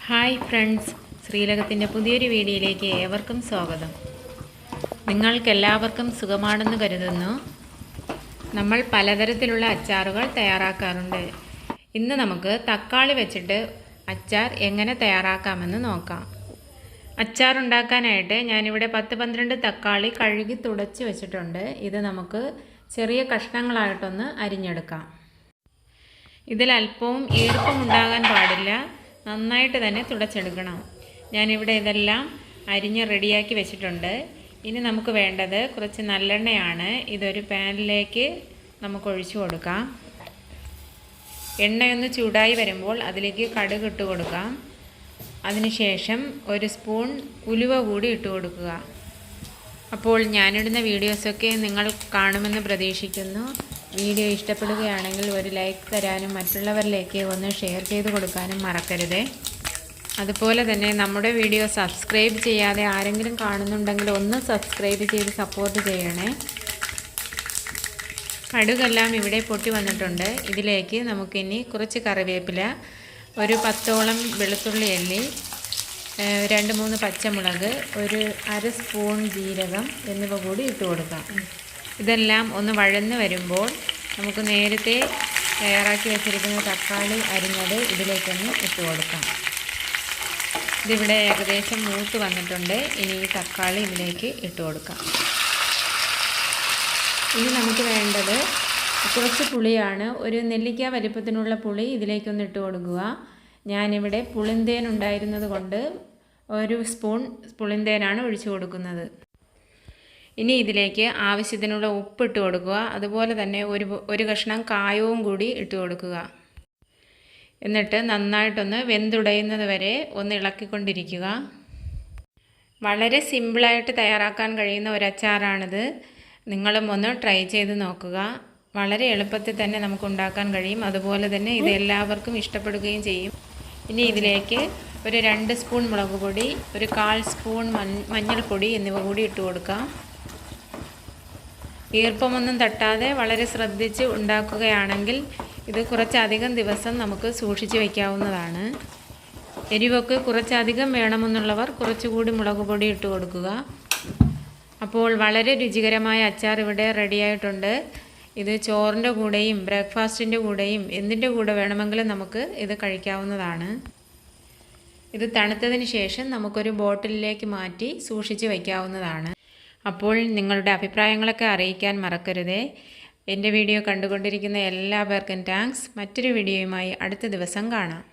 Hi friends, ശ്രീലകത്തിൻ്റെ പുതിയൊരു വീഡിയോയിലേക്ക് ഏവർക്കും സ്വാഗതം. നിങ്ങൾക്കെല്ലാവർക്കും സുഖമാണെന്ന് കരുതുന്നു. നമ്മൾ പലതരത്തിലുള്ള അച്ചാറുകൾ തയ്യാറാക്കാറുണ്ട്. ഇന്ന് നമുക്ക് തക്കാളി വെച്ചിട്ട് അച്ചാർ എങ്ങനെ തയ്യാറാക്കാമെന്ന് നോക്കാം. അച്ചാറുണ്ടാക്കാനായിട്ട് ഞാനിവിടെ 10-12 തക്കാളി കഴുകി തുടച്ച് വെച്ചിട്ടുണ്ട്. ഇത് നമുക്ക് ചെറിയ കഷ്ണങ്ങളായിട്ടൊന്ന് അരിഞ്ഞെടുക്കാം. ഇതിൽ അല്പവും ഈർപ്പം ഉണ്ടാകാൻ പാടില്ല. നന്നായിട്ട് തന്നെ തുടച്ചെടുക്കണം. ഞാനിവിടെ ഇതെല്ലാം അരിഞ്ഞ് റെഡിയാക്കി വെച്ചിട്ടുണ്ട്. ഇനി നമുക്ക് വേണ്ടത് കുറച്ച് നല്ലെണ്ണയാണ്. ഇതൊരു പാനിലേക്ക് നമുക്ക് ഒഴിച്ചു കൊടുക്കാം. എണ്ണയൊന്ന് ചൂടായി വരുമ്പോൾ അതിലേക്ക് കടുക് ഇട്ട് കൊടുക്കാം. അതിനുശേഷം ഒരു സ്പൂൺ ഉലുവ കൂടി ഇട്ട് കൊടുക്കുക. അപ്പോൾ ഞാനിടുന്ന വീഡിയോസൊക്കെ നിങ്ങൾ കാണുമെന്ന് പ്രതീക്ഷിക്കുന്നു. വീഡിയോ ഇഷ്ടപ്പെടുകയാണെങ്കിൽ ഒരു ലൈക്ക് തരാനും മറ്റുള്ളവരിലേക്ക് ഒന്ന് ഷെയർ ചെയ്ത് കൊടുക്കാനും മറക്കരുത്. അതുപോലെ തന്നെ നമ്മുടെ വീഡിയോ സബ്സ്ക്രൈബ് ചെയ്യാതെ ആരെങ്കിലും കാണുന്നുണ്ടെങ്കിൽ ഒന്ന് സബ്സ്ക്രൈബ് ചെയ്ത് സപ്പോർട്ട് ചെയ്യണേ. കടുകെല്ലാം ഇവിടെ പൊട്ടി വന്നിട്ടുണ്ട്. ഇതിലേക്ക് നമുക്കിനി കുറച്ച് കറിവേപ്പില, ഒരു 10ഓളം വെളുത്തുള്ളി അല്ലി, 2-3 പച്ചമുളക്, ഒരു അര സ്പൂൺ ജീരകം എന്നിവ കൂടി ഇട്ട് കൊടുക്കാം. ഇതെല്ലാം ഒന്ന് വഴന്ന് വരുമ്പോൾ നമുക്ക് നേരത്തെ തയ്യാറാക്കി വെച്ചിരിക്കുന്ന തക്കാളി അരിഞ്ഞത് ഇതിലേക്കൊന്ന് ഇട്ട് കൊടുക്കാം. ഇതിവിടെ ഏകദേശം മൂത്ത് വന്നിട്ടുണ്ട്. ഇനി ഈ തക്കാളി ഇതിലേക്ക് ഇട്ട് കൊടുക്കാം. ഇനി നമുക്ക് വേണ്ടത് കുറച്ച് പുളിയാണ്. ഒരു നെല്ലിക്ക വലിപ്പത്തിനുള്ള പുളി ഇതിലേക്കൊന്ന് ഇട്ട് കൊടുക്കുക. ഞാനിവിടെ പുളിന്തേൻ ഉണ്ടായിരുന്നത് കൊണ്ട് 1 സ്പൂൺ പുളിന്തേനാണ് ഒഴിച്ചു കൊടുക്കുന്നത്. ഇനി ഇതിലേക്ക് ആവശ്യത്തിനുള്ള ഉപ്പ് ഇട്ട് കൊടുക്കുക. അതുപോലെ തന്നെ ഒരു കഷ്ണം കായവും കൂടി ഇട്ട് കൊടുക്കുക. എന്നിട്ട് നന്നായിട്ടൊന്ന് വെന്തുടയുന്നത് വരെ ഒന്ന് ഇളക്കിക്കൊണ്ടിരിക്കുക. വളരെ സിമ്പിളായിട്ട് തയ്യാറാക്കാൻ കഴിയുന്ന ഒരു അച്ചാറാണിത്. നിങ്ങളും ഒന്ന് ട്രൈ ചെയ്ത് നോക്കുക. വളരെ എളുപ്പത്തിൽ തന്നെ നമുക്ക് ഉണ്ടാക്കാൻ കഴിയും. അതുപോലെ തന്നെ ഇത് എല്ലാവർക്കും ഇഷ്ടപ്പെടുകയും ചെയ്യും. ഇനി ഇതിലേക്ക് ഒരു 2 സ്പൂൺ മുളക് പൊടി, ഒരു 1/4 സ്പൂൺ മഞ്ഞൾപ്പൊടി എന്നിവ കൂടി ഇട്ട് കൊടുക്കാം. ഈർപ്പമൊന്നും തട്ടാതെ വളരെ ശ്രദ്ധിച്ച് ഉണ്ടാക്കുകയാണെങ്കിൽ ഇത് കുറച്ചധികം ദിവസം നമുക്ക് സൂക്ഷിച്ച് വയ്ക്കാവുന്നതാണ്. എരിവൊക്കെ കുറച്ചധികം വേണമെന്നുള്ളവർ കുറച്ചുകൂടി മുളക് പൊടി ഇട്ട് കൊടുക്കുക. അപ്പോൾ വളരെ രുചികരമായ അച്ചാർ ഇവിടെ റെഡിയായിട്ടുണ്ട്. ഇത് ചോറിൻ്റെ കൂടെയും ബ്രേക്ക്ഫാസ്റ്റിൻ്റെ കൂടെയും എന്തിൻ്റെ കൂടെ വേണമെങ്കിലും നമുക്ക് ഇത് കഴിക്കാവുന്നതാണ്. ഇത് തണുത്തതിന് ശേഷം നമുക്കൊരു ബോട്ടിലിലേക്ക് മാറ്റി സൂക്ഷിച്ച് വയ്ക്കാവുന്നതാണ്. അപ്പോൾ നിങ്ങളുടെ അഭിപ്രായങ്ങളൊക്കെ അറിയിക്കാൻ മറക്കരുതേ. എൻ്റെ വീഡിയോ കണ്ടുകൊണ്ടിരിക്കുന്ന എല്ലാവർക്കും താങ്ക്സ്. മറ്റൊരു വീഡിയോയുമായി അടുത്ത ദിവസം കാണാം.